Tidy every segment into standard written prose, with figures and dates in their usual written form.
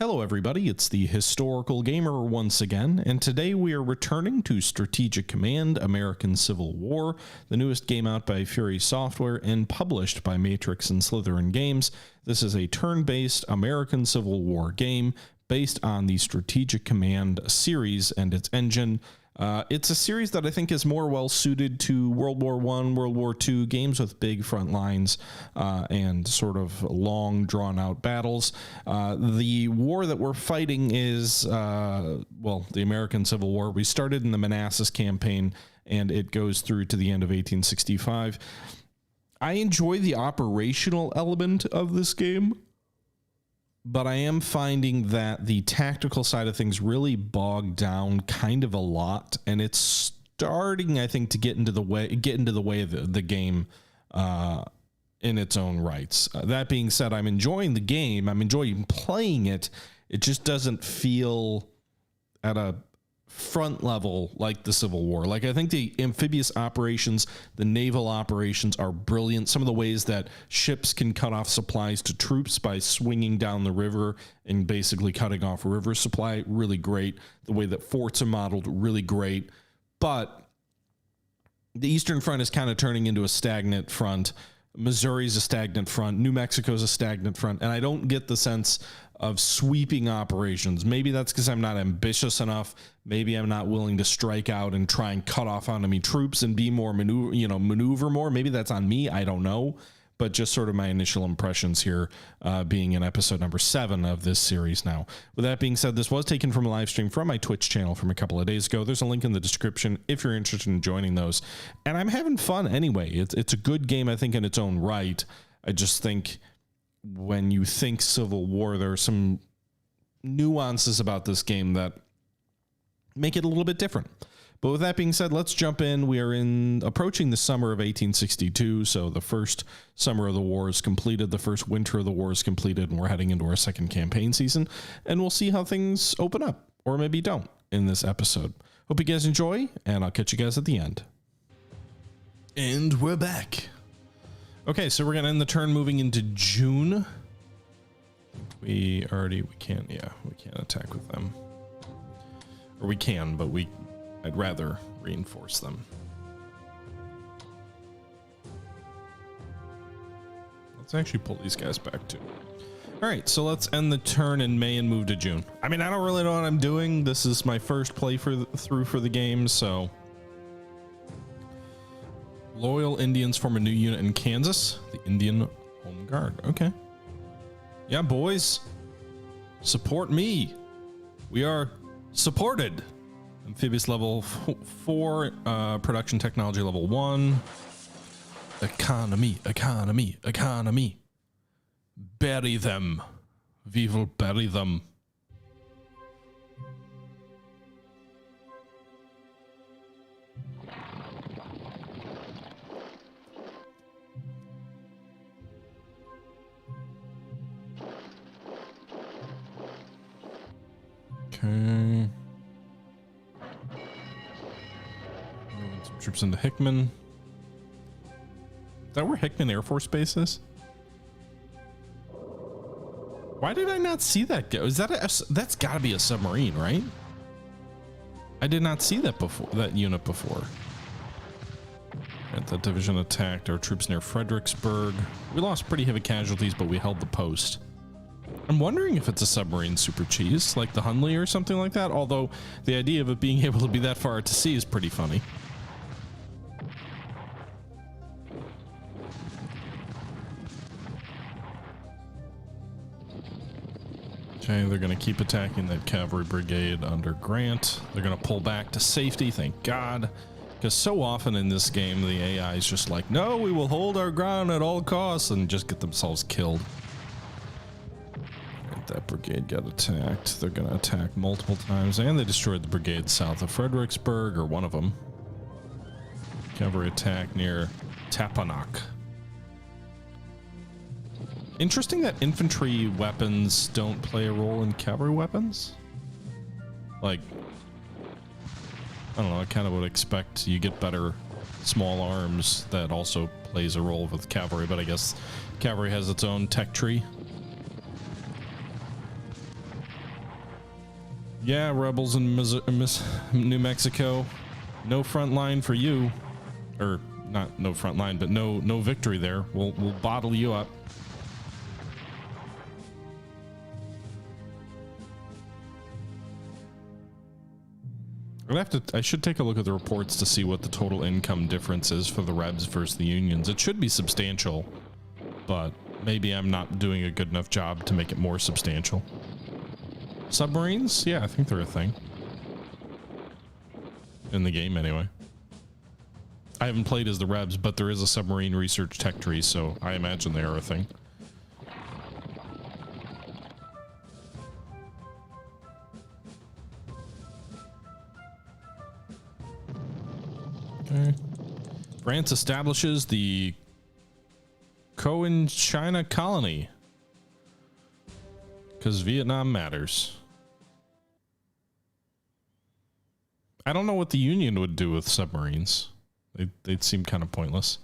Hello everybody, it's the Historical Gamer once again, and today we are returning to Strategic Command American Civil War, the newest game out by Fury Software and published by Matrix and Slytherin Games. This is a turn-based American Civil War game based on the Strategic Command series and its engine. It's a series that I think is more well suited to World War I, World War II games with big front lines and sort of long drawn out battles. The war that we're fighting is, well, the American Civil War. We started in the Manassas campaign and it goes through to the end of 1865. I enjoy the operational element of this game, but I am finding that the tactical side of things really bogged down kind of a lot, and it's starting, I think, to get into the way of the game in its own rights. That being said, I'm enjoying the game. I'm enjoying playing it. It just doesn't feel at a front level like the Civil War. Like, I think the amphibious operations, the naval operations are brilliant. Some of the ways that ships can cut off supplies to troops by swinging down the river and basically cutting off river supply, really great. The way that forts are modeled, really great. But the Eastern Front is kind of turning into a stagnant front. Missouri's a stagnant front. New Mexico's a stagnant front. And I don't get the sense of sweeping operations. Maybe that's because I'm not ambitious enough. Maybe I'm not willing to strike out and try and cut off enemy troops and be more maneuver more. Maybe that's on me. I don't know. But just sort of my initial impressions here, being in episode number 7 of this series now. With that being said, this was taken from a live stream from my Twitch channel from a couple of days ago. There's a link in the description if you're interested in joining those. And I'm having fun anyway. It's a good game, I think, in its own right. I just think when you think Civil War, there are some nuances about this game that make it a little bit different. But with that being said, let's jump in. We are approaching the summer of 1862. So the first summer of the war is completed. The first winter of the war is completed, and we're heading into our second campaign season. And we'll see how things open up, or maybe don't, in this episode. Hope you guys enjoy, and I'll catch you guys at the end. And we're back. Okay, so we're going to end the turn moving into June. We can't attack with them. Or we can, but I'd rather reinforce them. Let's actually pull these guys back too. All right, so let's end the turn in May and move to June. I mean, I don't really know what I'm doing. This is my first playthrough for the game, so... Loyal Indians form a new unit in Kansas, the Indian Home Guard. Okay. Yeah, boys. Support me. We are supported. Amphibious level 4, production technology level 1. Economy. Bury them. We will bury them. Okay. Moving some troops into Hickman. Is that where Hickman Air Force Base is? Why did I not see that go? Is that that's got to be a submarine, right? I did not see that before, that unit before. The division attacked our troops near Fredericksburg. We lost pretty heavy casualties, but we held the post. I'm wondering if it's a submarine super cheese, like the Hunley or something like that, although the idea of it being able to be that far out to sea is pretty funny. Okay, they're going to keep attacking that cavalry brigade under Grant. They're going to pull back to safety, thank God, because so often in this game, the AI is just like, no, we will hold our ground at all costs, and just get themselves killed. That brigade got attacked. They're going to attack multiple times, and they destroyed the brigade south of Fredericksburg, or one of them. Cavalry attack near Tappahannock. Interesting that infantry weapons don't play a role in cavalry weapons. Like, I don't know, I kind of would expect you get better small arms that also plays a role with cavalry, but I guess cavalry has its own tech tree. Yeah, rebels in New Mexico. No front line for you. Or not no front line, but no victory there. We'll bottle you up. I should take a look at the reports to see what the total income difference is for the Rebs versus the Unions. It should be substantial, but maybe I'm not doing a good enough job to make it more substantial. Submarines? Yeah, I think they're a thing. In the game, anyway. I haven't played as the Rebs, but there is a submarine research tech tree, so I imagine they are a thing. Okay. France establishes the China colony because Vietnam matters. I don't know what the Union would do with submarines. They'd seem kind of pointless.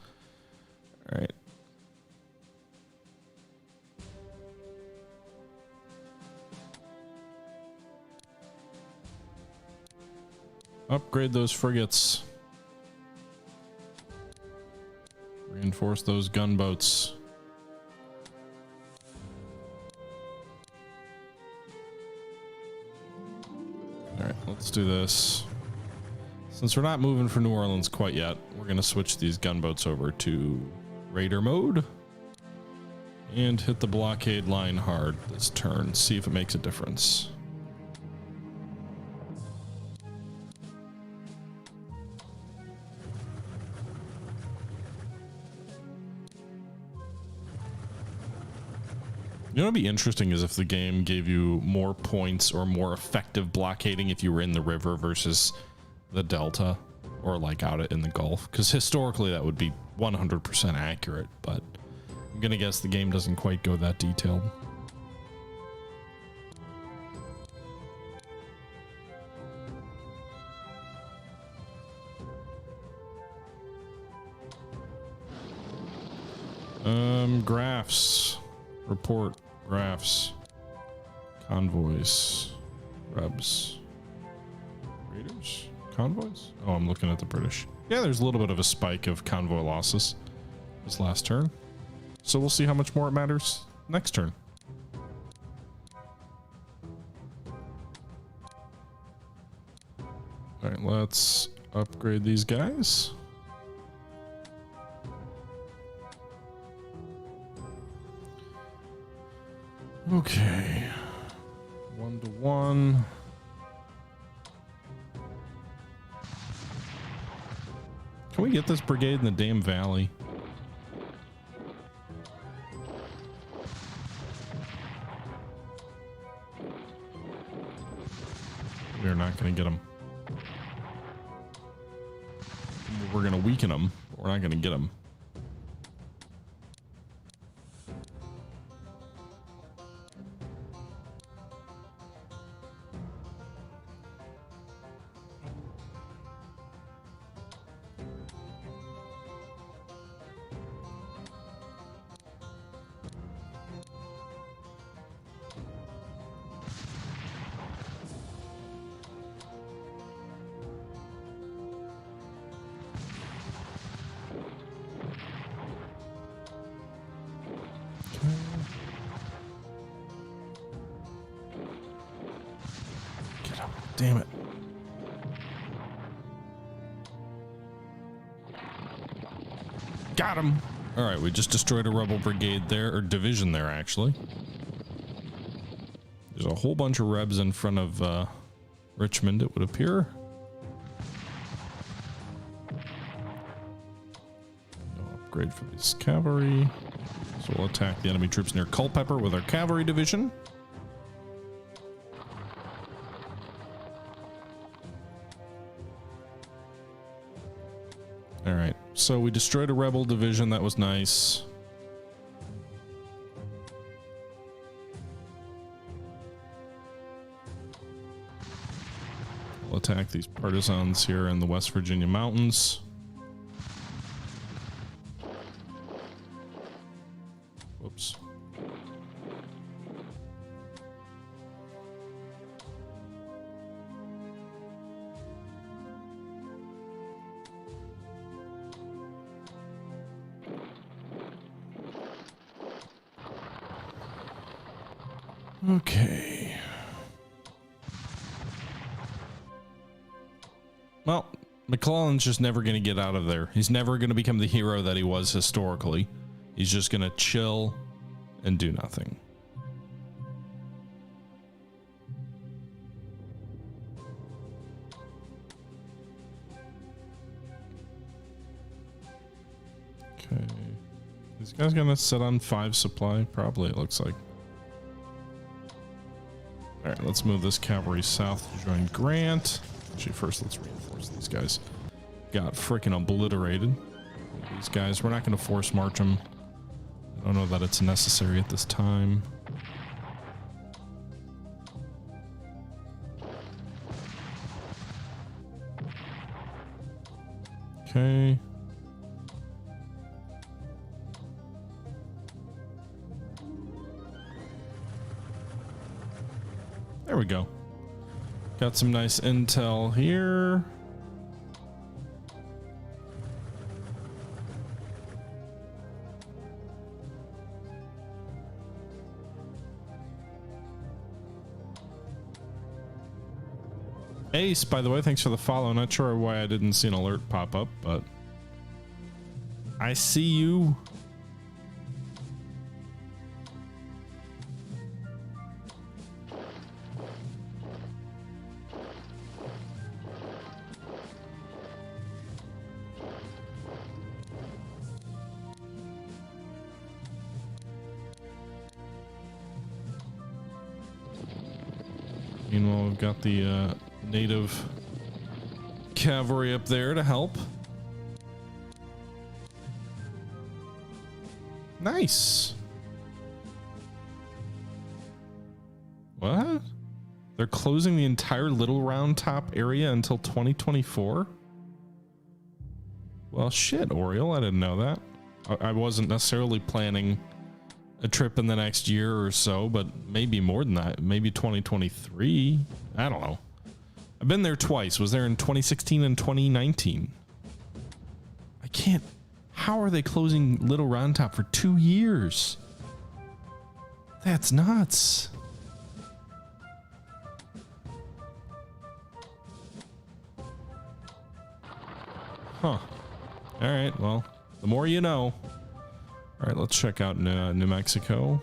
All right. Upgrade those frigates. Reinforce those gunboats. All right, let's do this. Since we're not moving for New Orleans quite yet, we're going to switch these gunboats over to raider mode and hit the blockade line hard this turn. See if it makes a difference. You know what would be interesting is if the game gave you more points or more effective blockading if you were in the river versus the Delta or like out in the Gulf, because historically that would be 100% accurate, but I'm gonna guess the game doesn't quite go that detailed. Graphs. Report. Graphs. Convoys. Rebs. Raiders? Convoys? Oh, I'm looking at the British. Yeah, there's a little bit of a spike of convoy losses this last turn. So we'll see how much more it matters next turn. All right, let's upgrade these guys. Okay. 1-to-1. Can we get this brigade in the damn valley? We're not going to get them. We're going to weaken them. We're not going to get them. Damn it. Got him. All right, we just destroyed a rebel brigade there, or division there, actually. There's a whole bunch of rebs in front of Richmond, it would appear. No upgrade for this cavalry. So we'll attack the enemy troops near Culpeper with our cavalry division. All right, so we destroyed a rebel division. That was nice. We'll attack these partisans here in the West Virginia mountains. Whoops. Okay. Well, McClellan's just never going to get out of there. He's never going to become the hero that he was historically. He's just going to chill and do nothing. Okay. These guys going to sit on 5 supply? Probably, it looks like. All right, let's move this cavalry south to join Grant. Actually, first let's reinforce these guys. Got freaking obliterated. These guys, we're not going to force march them. I don't know that it's necessary at this time. Okay. There we go. Got some nice intel here. Ace, by the way, thanks for the follow. Not sure why I didn't see an alert pop up, but I see you. Meanwhile, we've got the native cavalry up there to help. Nice. What? They're closing the entire Little Round Top area until 2024? Well, shit, Oriole. I didn't know that. I wasn't necessarily planning a trip in the next year or so, but maybe more than that. Maybe 2023. I don't know. I've been there twice. Was there in 2016 and 2019. I can't. How are they closing Little Round Top for 2 years? That's nuts. Huh. All right. Well, the more you know. All right, let's check out New Mexico.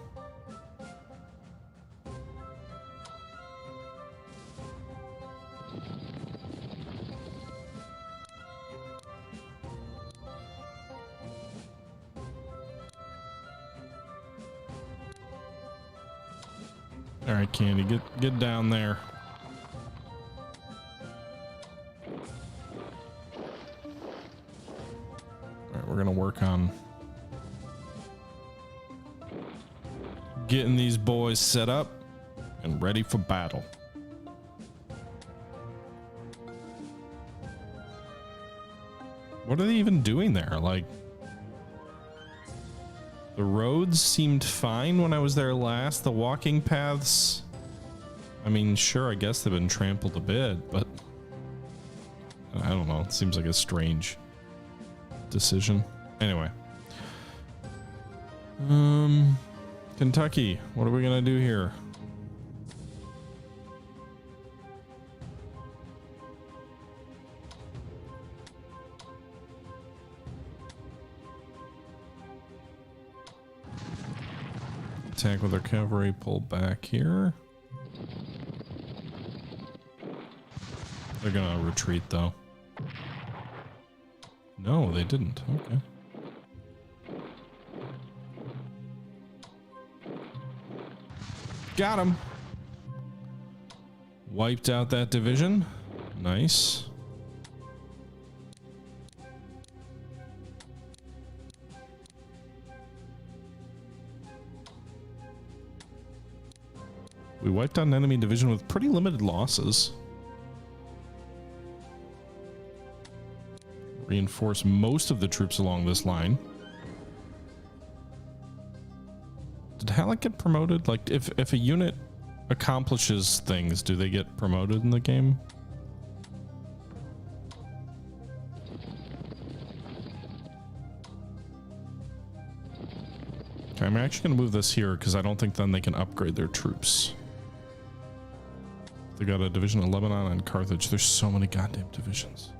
All right, Candy, get down there. All right, we're gonna work on getting these boys set up and ready for battle. What are they even doing there? Like, the roads seemed fine when I was there last. The walking paths, I mean, sure, I guess they've been trampled a bit, but I don't know. It seems like a strange decision. Anyway. Kentucky, what are we gonna do here? Attack with our cavalry, pull back here. They're gonna retreat though. No, they didn't. Okay. Got him. Wiped out that division. Nice. We wiped out an enemy division with pretty limited losses. Reinforce most of the troops along this line. Did Halleck get promoted? Like, if a unit accomplishes things, do they get promoted in the game? Okay, I'm actually going to move this here because I don't think then they can upgrade their troops. They got a division in Lebanon and Carthage. There's so many goddamn divisions.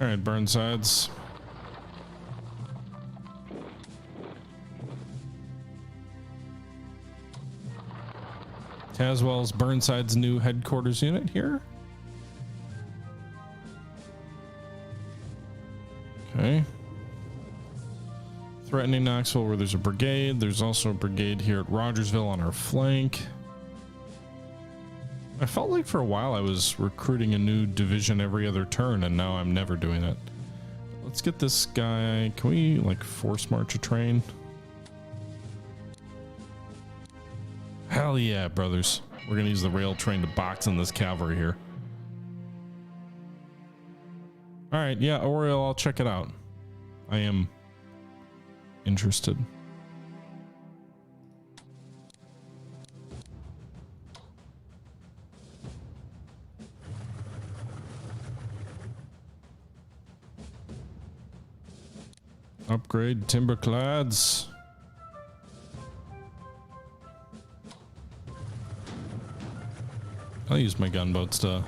All right, Burnsides. Tazwell's Burnside's new headquarters unit here. Okay. Threatening Knoxville where there's a brigade. There's also a brigade here at Rogersville on our flank. I felt like for a while I was recruiting a new division every other turn, and now I'm never doing it. Let's get this guy. Can we like force march a train? Hell yeah, brothers. We're gonna use the rail train to box in this cavalry here. All right, yeah, Oriole, I'll check it out. I am interested. Upgrade timberclads. I'll use my gunboats to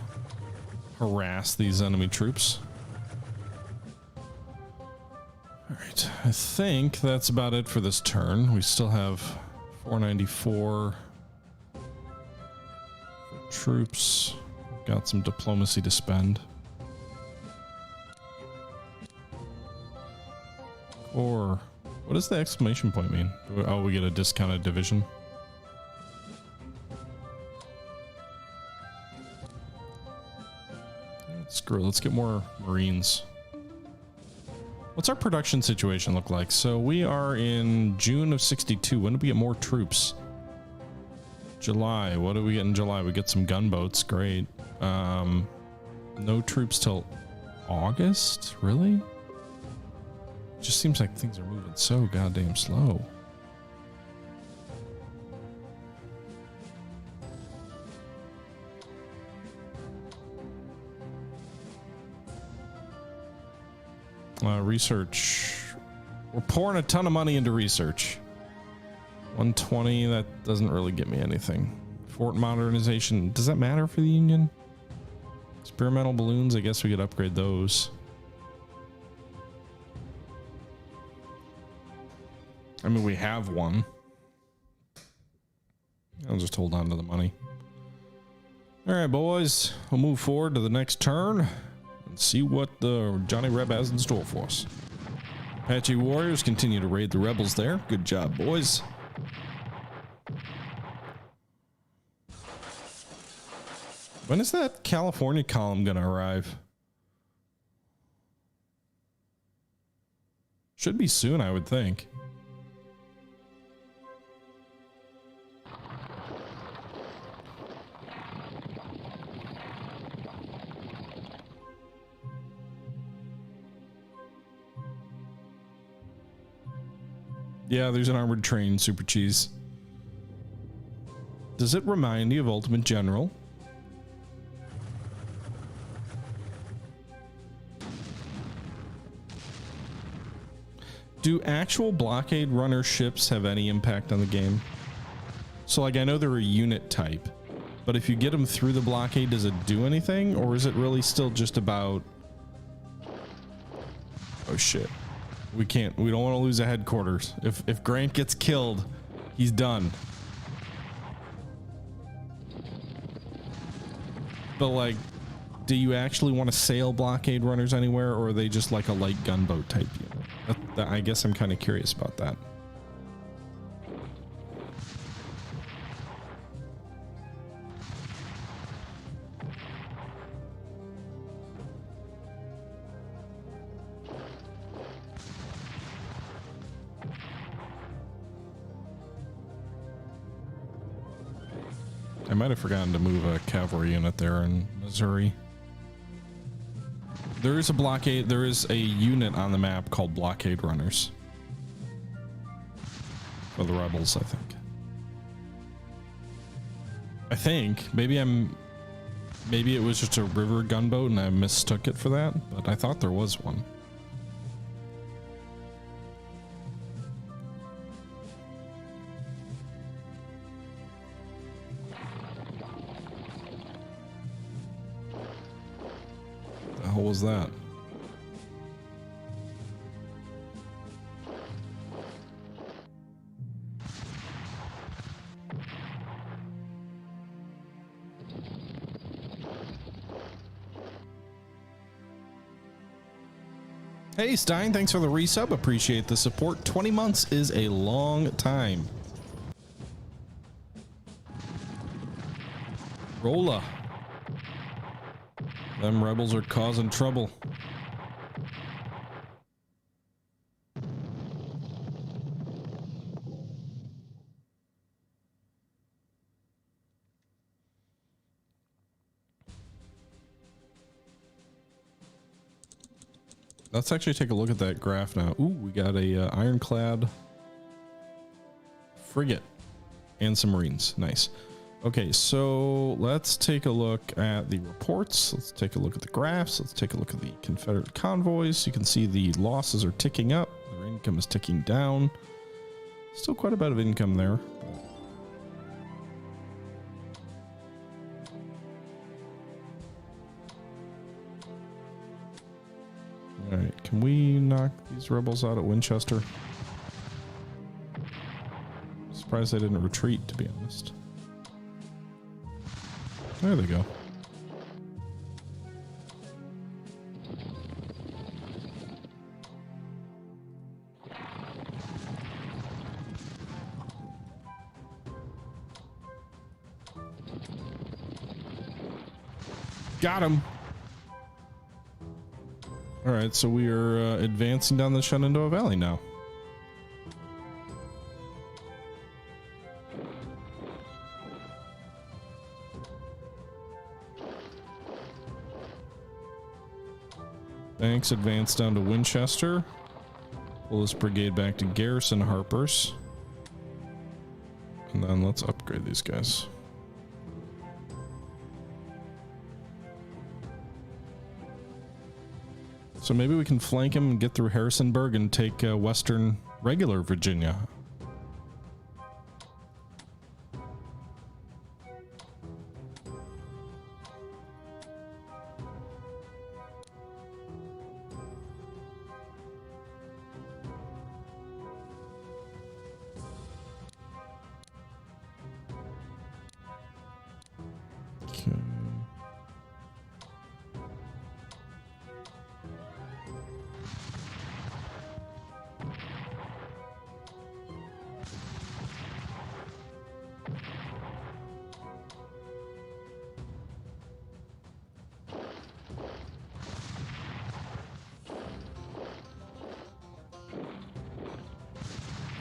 harass these enemy troops. All right, I think that's about it for this turn. We still have 494 for troops. Got some diplomacy to spend. Or what does the exclamation point mean? Oh, we get a discounted division. Screw it, let's get more Marines. What's our production situation look like? So we are in June of 62. When do we get more troops? July. What do we get in July? We get some gunboats. Great. No troops till August? Really? Just seems like things are moving so goddamn slow. Research. We're pouring a ton of money into research. 120, that doesn't really get me anything. Fort modernization, does that matter for the Union? Experimental balloons, I guess we could upgrade those. I mean, we have one. I'll just hold on to the money. All right, boys, we'll move forward to the next turn and see what the Johnny Reb has in store for us. Apache warriors continue to raid the rebels there. Good job, boys. When is that California column gonna arrive? Should be soon, I would think. Yeah, there's an armored train, Super Cheese. Does it remind you of Ultimate General? Do actual blockade runner ships have any impact on the game? So like, I know they're a unit type, but if you get them through the blockade, does it do anything? Or is it really still just about... Oh shit. We don't want to lose a headquarters. If Grant gets killed, he's done. But like, do you actually want to sail blockade runners anywhere, or are they just like a light gunboat type unit? I guess I'm kind of curious about that. I might have forgotten to move a cavalry unit there in Missouri. There is a blockade, there is a unit on the map called blockade runners. of the rebels, I think. Maybe it was just a river gunboat and I mistook it for that, but I thought there was one. The hell was that? Hey Stein, thanks for the resub. Appreciate the support. 20 months is a long time. Rolla. Them rebels are causing trouble. Let's actually take a look at that graph now. Ooh, we got a ironclad frigate and some Marines. Nice. Okay, so let's take a look at the reports. Let's take a look at the graphs. Let's take a look at the Confederate convoys. You can see the losses are ticking up. Their income is ticking down. Still quite a bit of income there. All right, can we knock these rebels out at Winchester? Surprised they didn't retreat, to be honest. There they go. Got him. All right, so we are advancing down the Shenandoah Valley now. Thanks, advance down to Winchester. Pull this brigade back to Garrison Harpers. And then let's upgrade these guys. So maybe we can flank him and get through Harrisonburg and take western regular Virginia. Okay.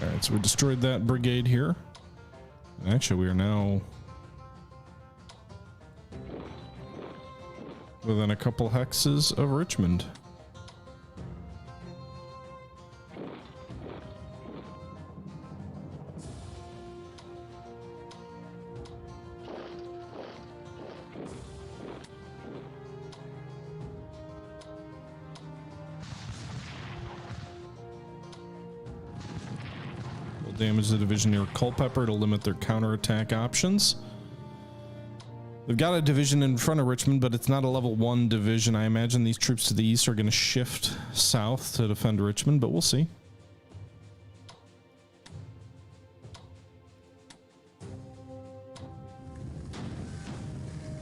Alright, so we destroyed that brigade here. And actually, we are now within a couple hexes of Richmond. Damage the division near Culpeper to limit their counterattack options. They've got a division in front of Richmond, but it's not a level 1 division. I imagine these troops to the east are going to shift south to defend Richmond, but we'll see.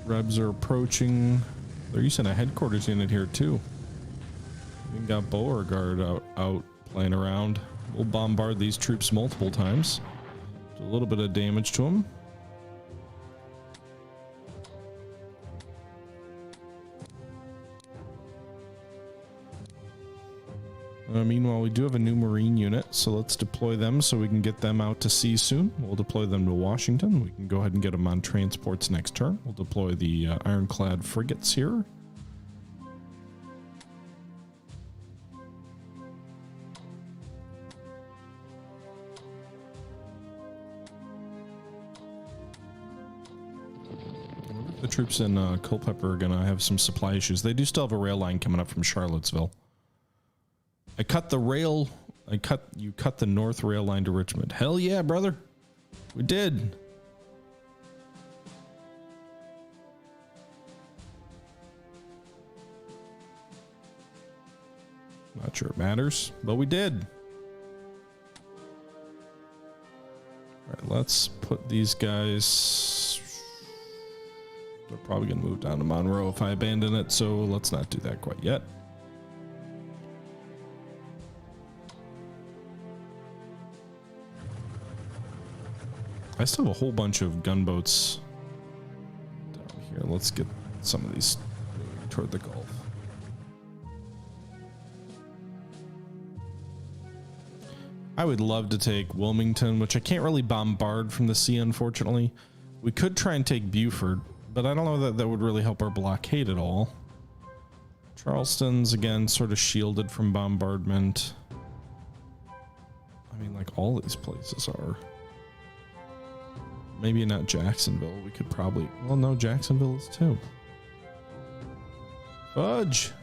Rebs are approaching. They're using a headquarters unit here too. We got Beauregard out playing around. We'll bombard these troops multiple times. Do a little bit of damage to them. Meanwhile, we do have a new Marine unit, so let's deploy them so we can get them out to sea soon. We'll deploy them to Washington. We can go ahead and get them on transports next turn. We'll deploy the ironclad frigates here. The troops in Culpeper are gonna have some supply issues. They do still have a rail line coming up from Charlottesville. I cut the rail. You cut the north rail line to Richmond. Hell yeah, brother. We did. Not sure it matters, but we did. All right, let's put these guys. They're probably gonna move down to Monroe if I abandon it, so let's not do that quite yet. I still have a whole bunch of gunboats down here. Let's get some of these moving toward the Gulf. I would love to take Wilmington, which I can't really bombard from the sea, unfortunately. We could try and take Beaufort, but I don't know that that would really help our blockade at all. Charleston's, again, sort of shielded from bombardment. I mean, like, all these places are. Maybe not Jacksonville. We could probably... Well, no, Jacksonville is too. Fudge!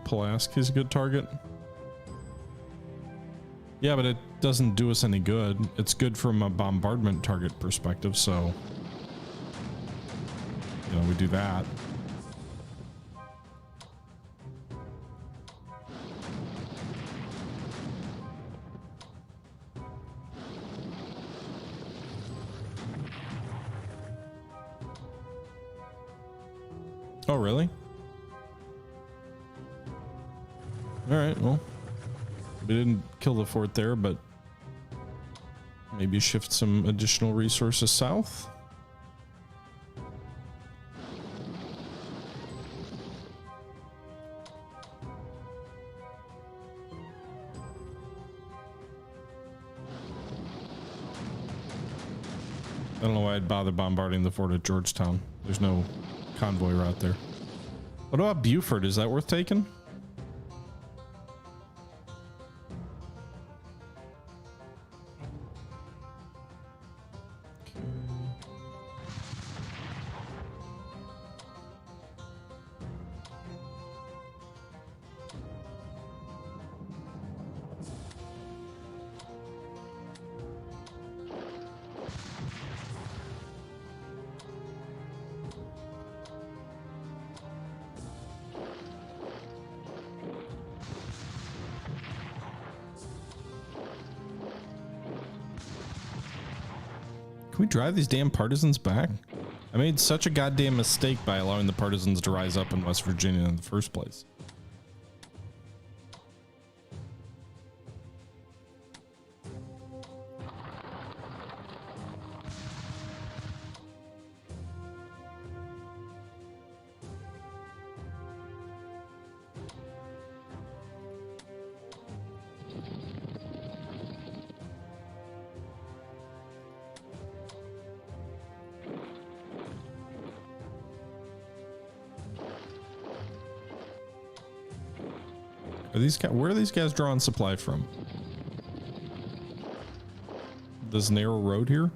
Pulaski is a good target. Yeah, but it doesn't do us any good. It's good from a bombardment target perspective, so... You know, we do that. Oh, really? Alright, well, we didn't kill the fort there, but maybe shift some additional resources south. I don't know why I'd bother bombarding the fort at Georgetown. There's no convoy route there. What about Beaufort? Is that worth taking? Can we drive these damn partisans back? I made such a goddamn mistake by allowing the partisans to rise up in West Virginia in the first place. Are these guys, where are these guys drawing supply from? This narrow road here?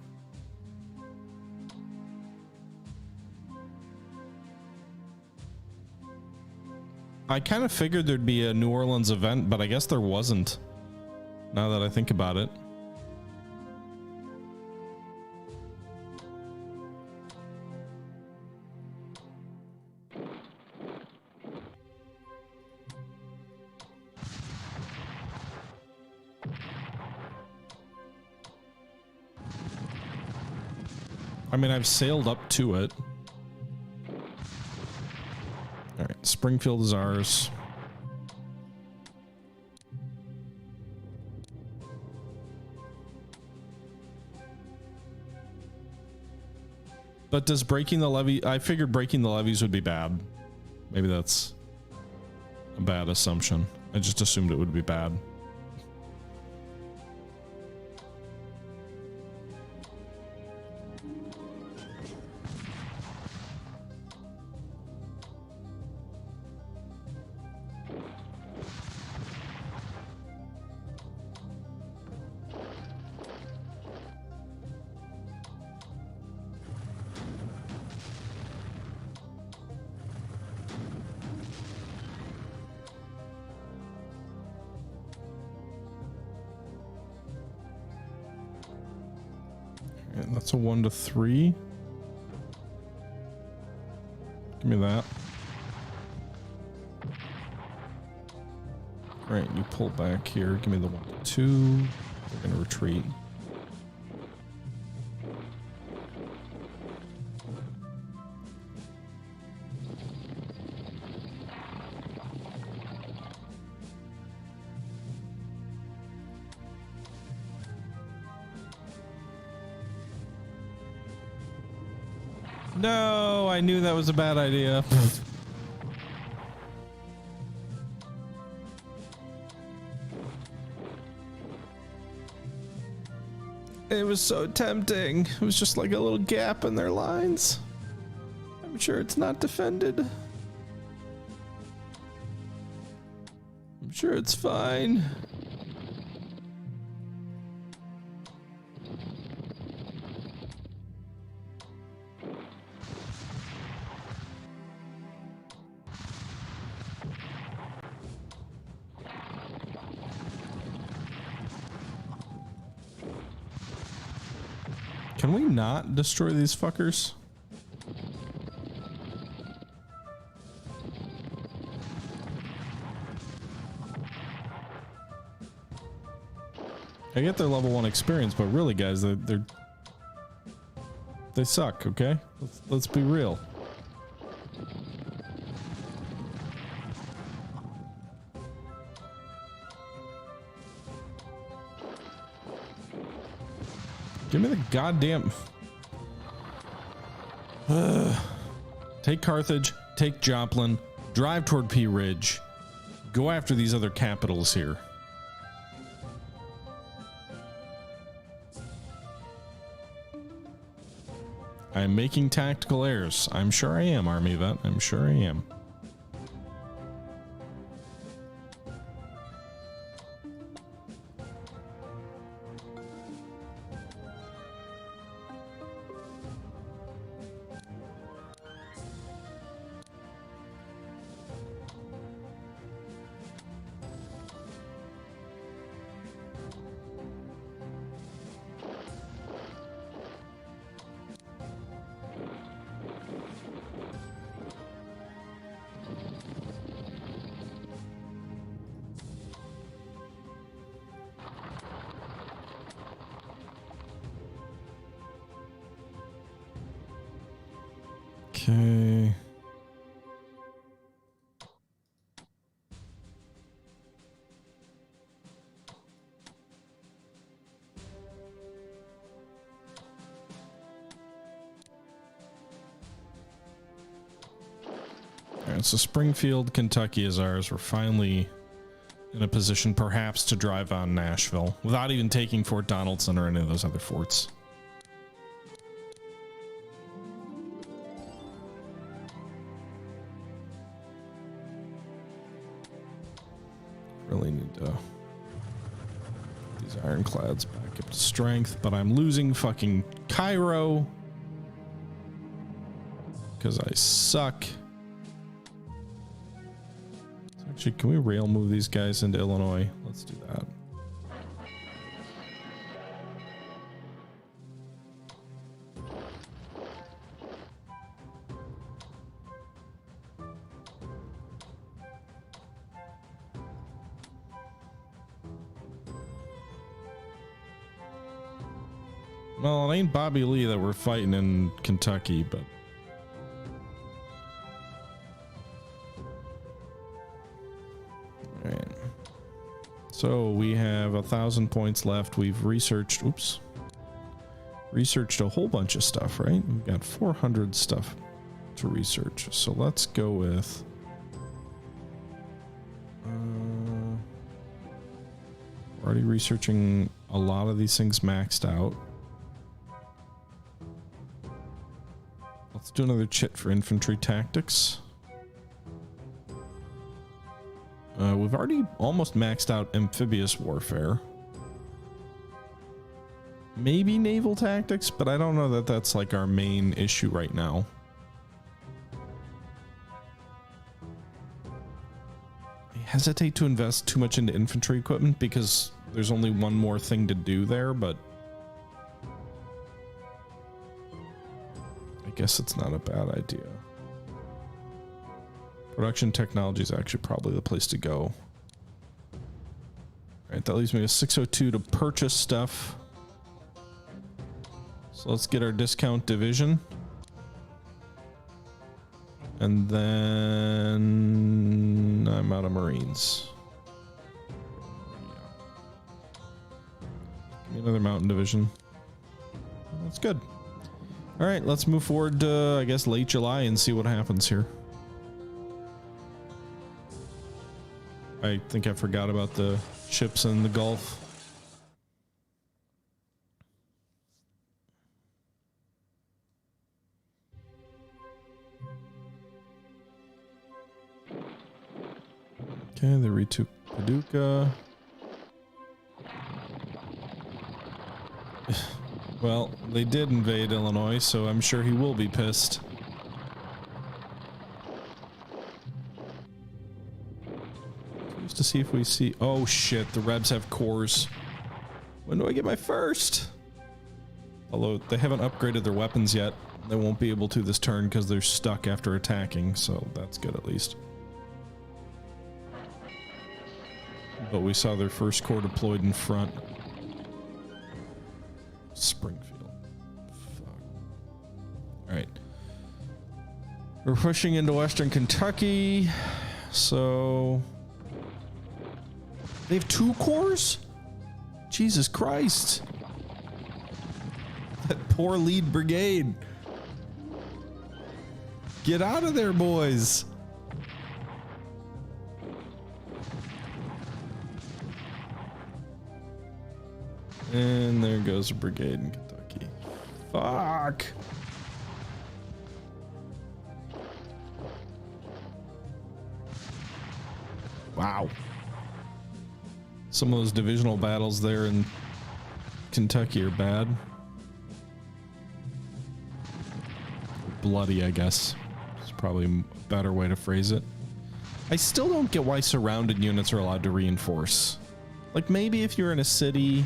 I kind of figured there'd be a New Orleans event, but I guess there wasn't. Now that I think about it. I mean, I've sailed up to it. All right, Springfield is ours. But does breaking the levee... I figured breaking the levees would be bad. Maybe that's a bad assumption. I just assumed it would be bad. right, that's a 1 to 3. Give me that. Right, you pull back here. Give me the 1 to 2. We're gonna retreat. No, I knew that was a bad idea. It was so tempting. It was just like a little gap in their lines. I'm sure it's not defended. I'm sure it's fine. Can we not destroy these fuckers? I get their level 1 experience, but really, guys, they suck. Okay, let's be real. Give me the goddamn... Take Carthage, take Joplin, drive toward Pea Ridge, go after these other capitals here. I'm making tactical errors. I'm sure I am, Army Vet. I'm sure I am. Okay. All right, so Springfield, Kentucky is ours. We're finally in a position perhaps to drive on Nashville without even taking Fort Donaldson or any of those other forts. Really need to these ironclads back up to strength, but I'm losing fucking Cairo because I suck. So actually, can we rail move these guys into Illinois? Let's do that. Well, it ain't Bobby Lee that we're fighting in Kentucky, but all right. So we have 1,000 points left. We've researched, researched a whole bunch of stuff, right? We've got 400 stuff to research. So let's go with we're already researching a lot of these things maxed out. Let's do another chit for infantry tactics. We've already almost maxed out amphibious warfare. Maybe naval tactics, but I don't know that that's like our main issue right now. I hesitate to invest too much into infantry equipment because there's only one more thing to do there, but guess it's not a bad idea. Production technology is actually probably the place to go. Alright, that leaves me with 602 to purchase stuff. So let's get our discount division. And then I'm out of Marines. Give me another mountain division. That's good. All right, let's move forward to, I guess, late July and see what happens here. I think I forgot about the ships in the Gulf. Okay, they retook Paducah. Well, they did invade Illinois, so I'm sure he will be pissed. Just to see if we see... Oh shit, the Rebs have cores. When do I get my first? Although they haven't upgraded their weapons yet. They won't be able to this turn because they're stuck after attacking, so that's good at least. But we saw their first corps deployed in front. Springfield. Fuck. Alright. We're pushing into Western Kentucky. So... They have 2 corps? Jesus Christ. That poor lead brigade. Get out of there, boys. And there goes a brigade in Kentucky. Fuck. Wow. Some of those divisional battles there in Kentucky are bad. Bloody, I guess. It's probably a better way to phrase it. I still don't get why surrounded units are allowed to reinforce. Like, maybe if you're in a city...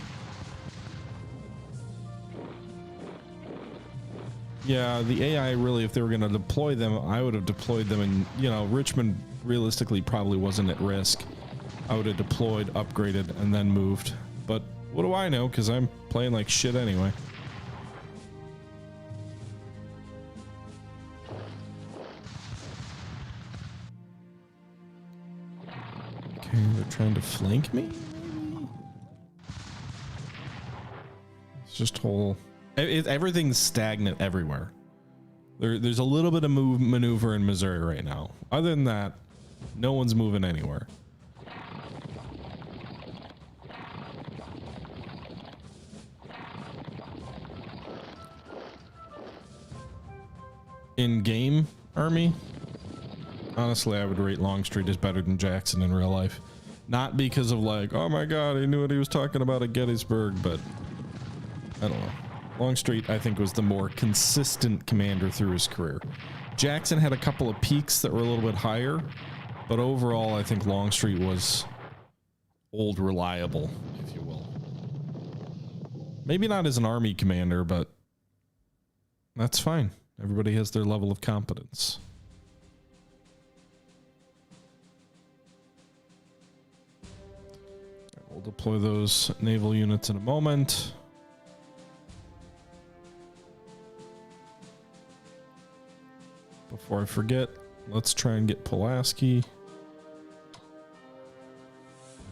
Yeah, the AI really, if they were going to deploy them, I would have deployed them, and, you know, Richmond realistically probably wasn't at risk. I would have deployed, upgraded, and then moved. But what do I know? Because I'm playing like shit anyway. Okay, they're trying to flank me? Maybe? It's just whole... everything's stagnant everywhere. There's a little bit of maneuver in Missouri right now. Other than that, no one's moving anywhere. In game army, honestly, I would rate Longstreet as better than Jackson in real life. Not because of like, oh my god, he knew what he was talking about at Gettysburg, but I don't know. Longstreet, I think, was the more consistent commander through his career. Jackson had a couple of peaks that were a little bit higher, but overall, I think Longstreet was old reliable, if you will. Maybe not as an army commander, but that's fine. Everybody has their level of competence. We'll deploy those naval units in a moment. Before I forget, let's try and get Pulaski.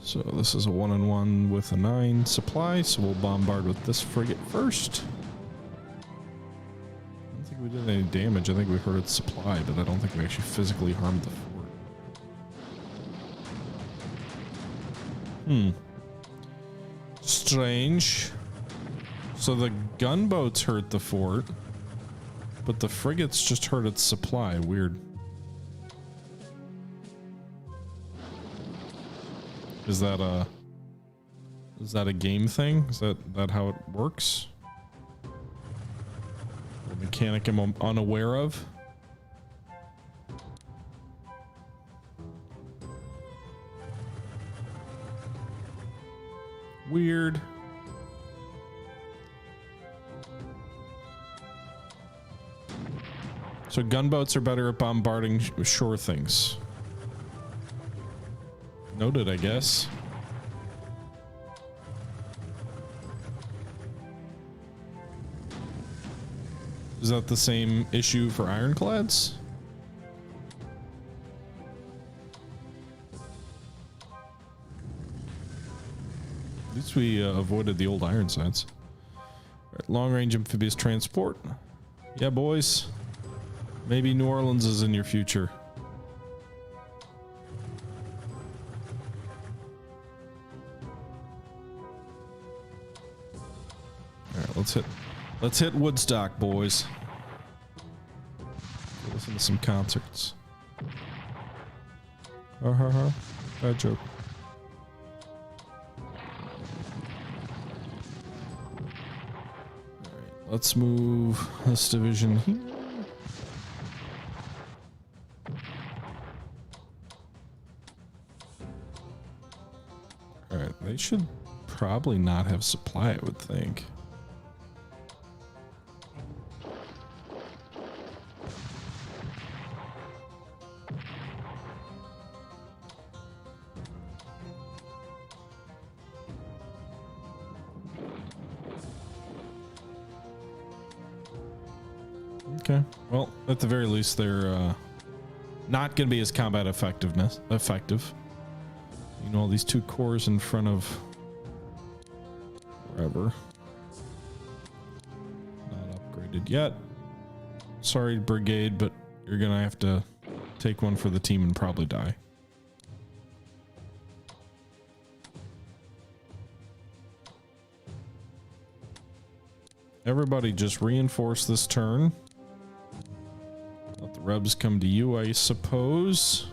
So this is a 1-on-1 with a 9 supply, so we'll bombard with this frigate first. I don't think we did any damage. I think we hurt its supply, but I don't think we actually physically harmed the fort. Strange. So the gunboats hurt the fort, but the frigates just hurt its supply. Weird. Is that a game thing? Is that how it works? A mechanic I'm unaware of. Weird. So gunboats are better at bombarding shore things. Noted, I guess. Is that the same issue for ironclads? At least we avoided the old Ironsides. Right, long-range amphibious transport. Yeah, boys. Maybe New Orleans is in your future. All right, let's hit Woodstock, boys. Listen to some concerts. Bad joke. All right, let's move this division here. All right, they should probably not have supply, I would think. Okay, well, at the very least, they're not going to be as combat effective. You know, all these two cores in front of wherever. Not upgraded yet. Sorry, Brigade, but you're going to have to take one for the team and probably die. Everybody just reinforce this turn. Let the Rebs come to you, I suppose.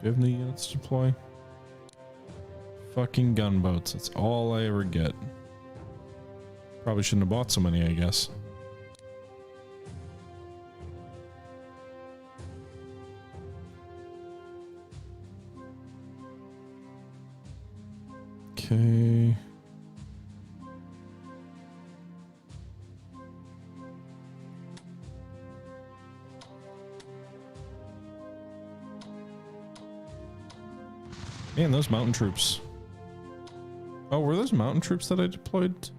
Do you have any units to deploy? Fucking gunboats. That's all I ever get. Probably shouldn't have bought so many, I guess. Okay. Man, those mountain troops. Oh, were those mountain troops that I deployed?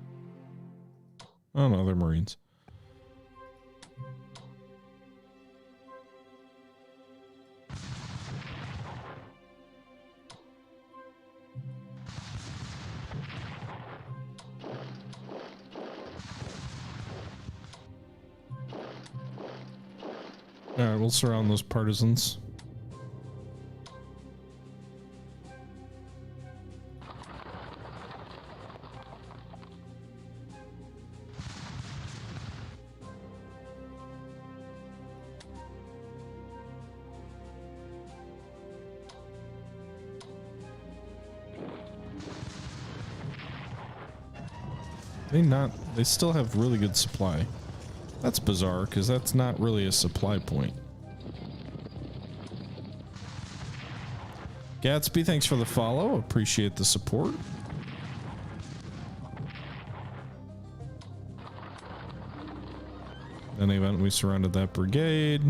Oh no, they're Marines. Alright, we'll surround those partisans. They still have really good supply. That's bizarre, because that's not really a supply point. Gatsby, thanks for the follow. Appreciate the support. In any event, we surrounded that brigade.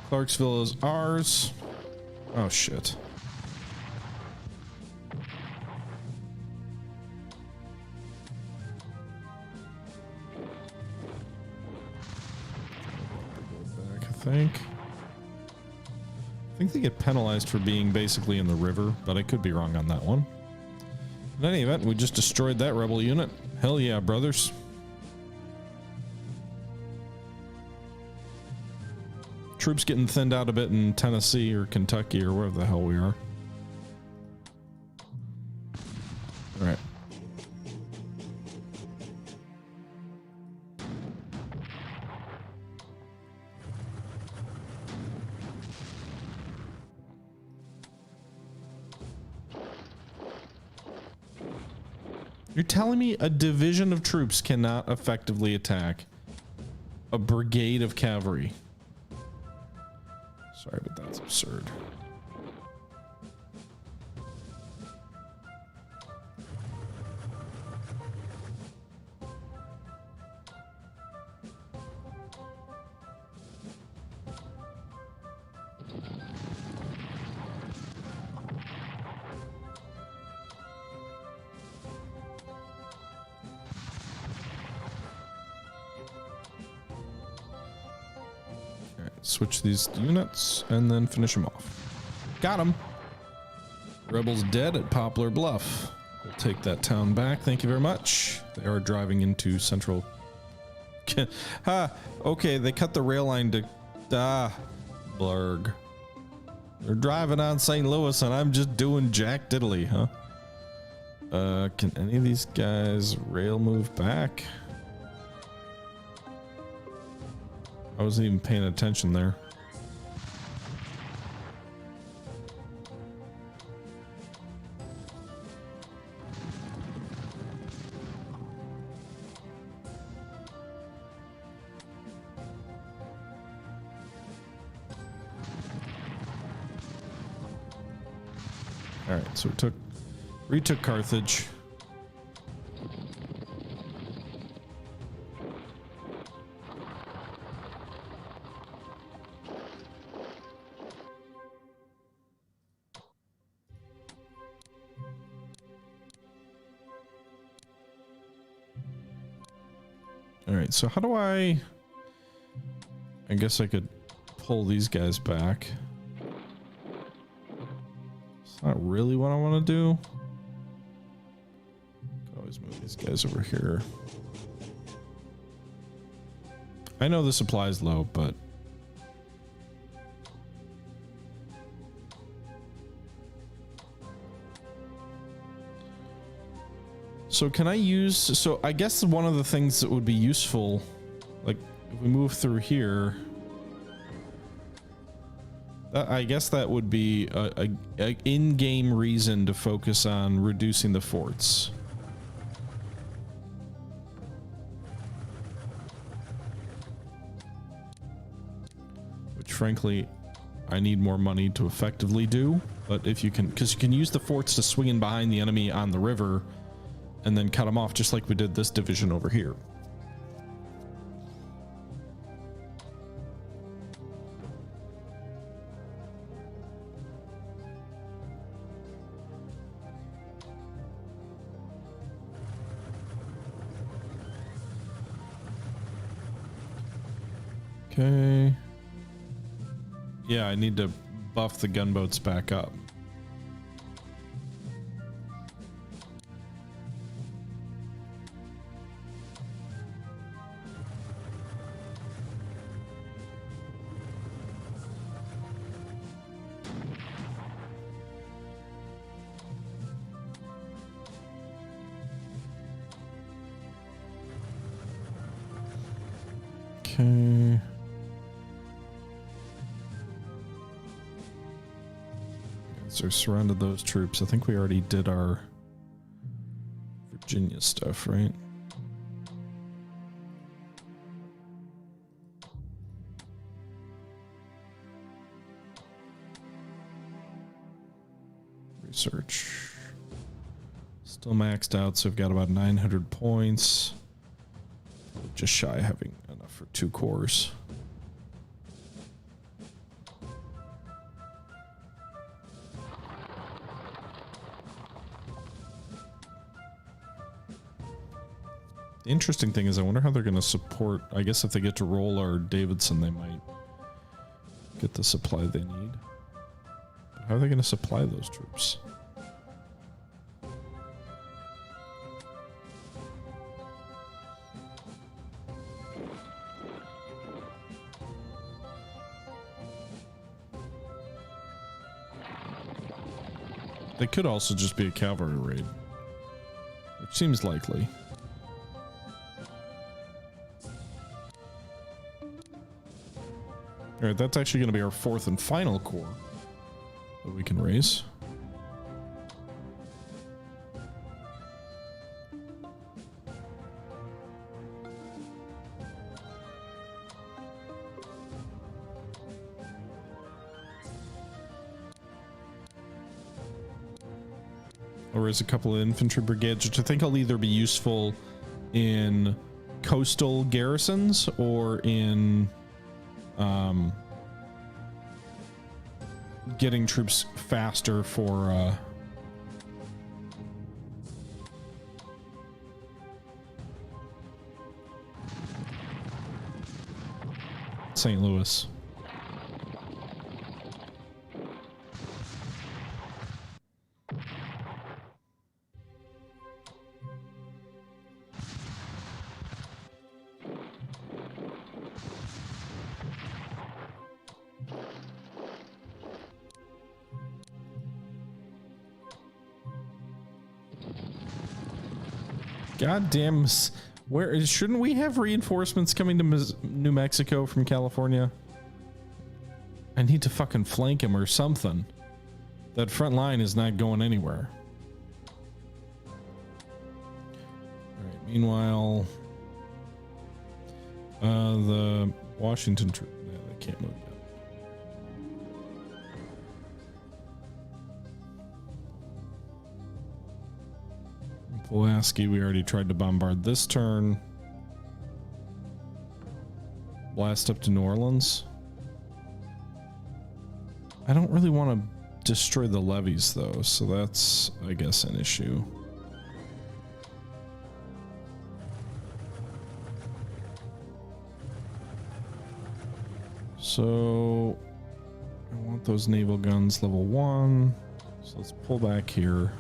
Clarksville is ours. Oh shit. Back, I think they get penalized for being basically in the river, but I could be wrong on that one. In any event, we just destroyed that rebel unit. Hell yeah, brothers. Troops getting thinned out a bit in Tennessee or Kentucky or wherever the hell we are. All right. You're telling me a division of troops cannot effectively attack a brigade of cavalry? Sorry, but that's absurd. Switch these units and then finish them off. Got him. Rebels dead at Poplar Bluff. We'll take that town back. Thank you very much. They are driving into central. Okay, they cut the rail line to Blurg. They're driving on St. Louis and I'm just doing jack diddly, huh? Can any of these guys rail move back? I wasn't even paying attention there. All right, so retook Carthage. All right, so how do I guess I could pull these guys back. It's not really what I want to do. Could always move these guys over here. I know the supply's low, but so can I use, so I guess one of the things that would be useful, like if we move through here, I guess that would be a in-game reason to focus on reducing the forts. Which frankly, I need more money to effectively do, but if you can, because you can use the forts to swing in behind the enemy on the river and then cut them off just like we did this division over here. Okay. Yeah, I need to buff the gunboats back up. Okay. So surrounded those troops. I think we already did our Virginia stuff, right? Research. Still maxed out, so we've got about 900 points. Just shy of having enough for 2 cores. The interesting thing is I wonder how they're going to support, I guess if they get to roll our Davidson, they might get the supply they need. But how are they going to supply those troops? They could also just be a cavalry raid, which seems likely. All right, that's actually going to be our 4th and final core that we can raise. or is a couple of infantry brigades, which I think will either be useful in coastal garrisons or in getting troops faster for St. Louis. Goddamn, where shouldn't we have reinforcements coming to New Mexico from California? I need to fucking flank him or something. That front line is not going anywhere. All right, meanwhile, the Washington troop, yeah, they can't move yet. Pulaski, we already tried to bombard this turn. Blast up to New Orleans. I don't really want to destroy the levees though, so that's, I guess, an issue. So I want those naval guns level 1. So let's pull back here.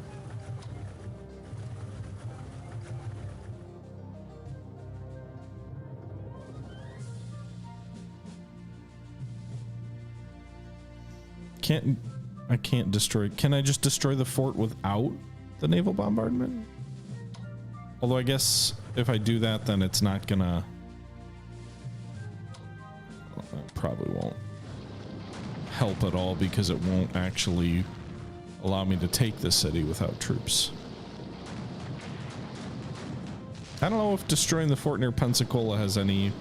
I can't destroy. Can I just destroy the fort without the naval bombardment? Although I guess if I do that, then it's not gonna. Well, that probably won't help at all because it won't actually allow me to take the city without troops. I don't know if destroying the fort near Pensacola has any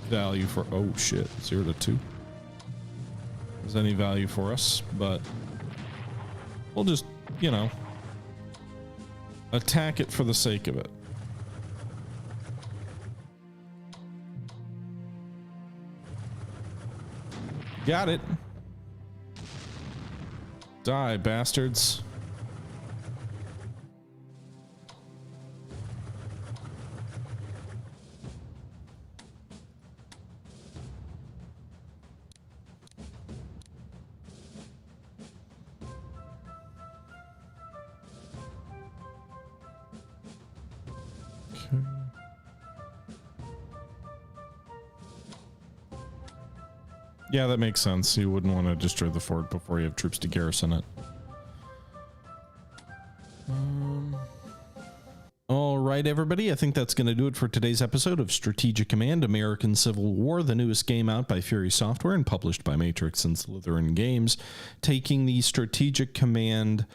value for. Oh shit! 0 to 2. Has any value for us, but we'll just, you know, attack it for the sake of it. Got it. Die, bastards. Yeah, that makes sense. You wouldn't want to destroy the fort before you have troops to garrison it. All right, everybody. I think that's going to do it for today's episode of Strategic Command American Civil War, the newest game out by Fury Software and published by Matrix and Slytherin Games, taking the Strategic Command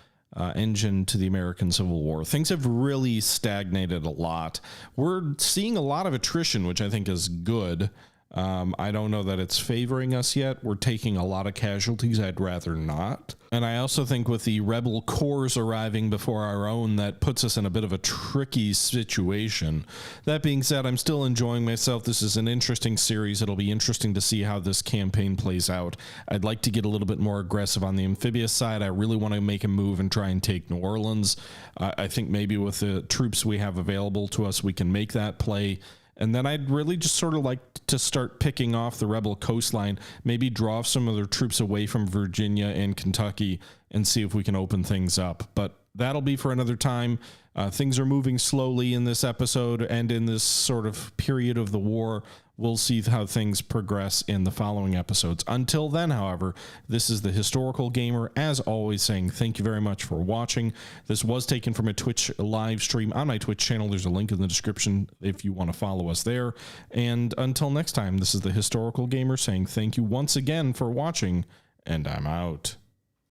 engine to the American Civil War. Things have really stagnated a lot. We're seeing a lot of attrition, which I think is good. I don't know that it's favoring us yet. We're taking a lot of casualties. I'd rather not. And I also think with the rebel corps arriving before our own, that puts us in a bit of a tricky situation. That being said, I'm still enjoying myself. This is an interesting series. It'll be interesting to see how this campaign plays out. I'd like to get a little bit more aggressive on the amphibious side. I really want to make a move and try and take New Orleans. I think maybe with the troops we have available to us, we can make that play. And then I'd really just sort of like to start picking off the rebel coastline, maybe draw some of their troops away from Virginia and Kentucky and see if we can open things up. But that'll be for another time. Things are moving slowly in this episode and in this sort of period of the war. We'll see how things progress in the following episodes. Until then, however, this is the Historical Gamer, as always, saying thank you very much for watching. This was taken from a Twitch live stream on my Twitch channel. There's a link in the description if you want to follow us there. And until next time, this is the Historical Gamer saying thank you once again for watching, and I'm out.